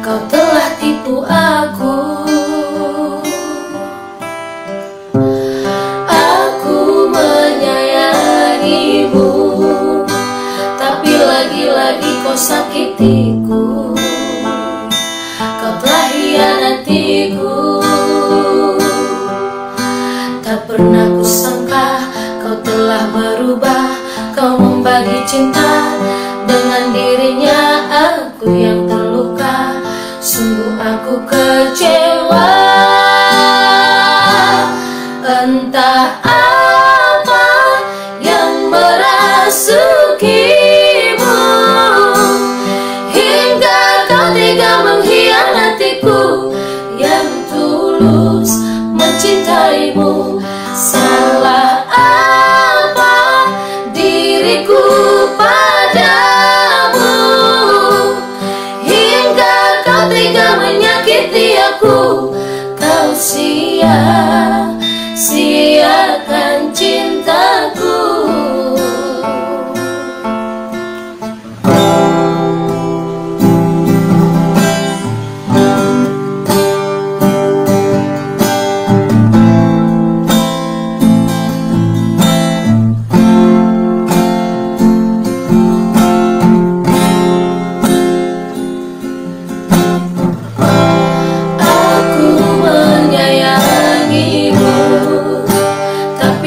kau telah tipu aku. Aku menyayangimu, tapi lagi-lagi kau sakitiku. Kau telah hianatiku. Tak pernah kusangka kau telah berubah. Kau membagi cinta dengan dirinya, aku yang terluka. Sungguh aku kecewa. Entah apa yang merasukimu, hingga kau tega mengkhianatiku yang tulus mencintaimu. Salah apa diriku padamu, hingga kau tega menyakiti aku. Kau sia-siakan cintaku.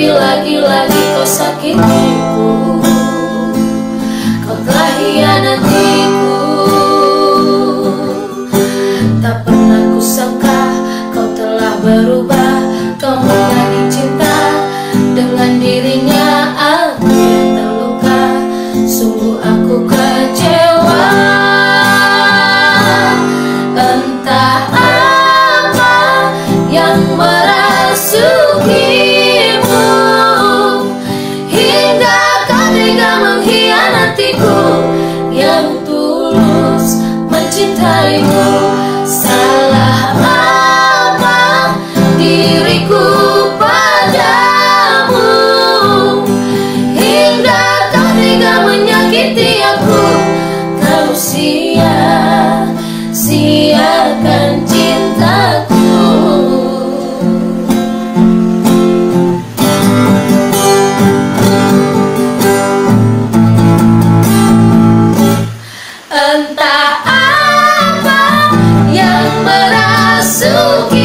Lagi-lagi kau sakitiku. Kau telah hianatiku. Tak pernah kusangka kau telah berubah. Kau membagi cinta dengan dirinya, aku yang terluka. Sungguh aku kecewa. Entah apa yang merasuki yang tulus mencintaimu. Salah apa diriku padamu, hingga kau tega menyakiti aku. Kau sia-siakan cintaku. Entah apa yang merasuki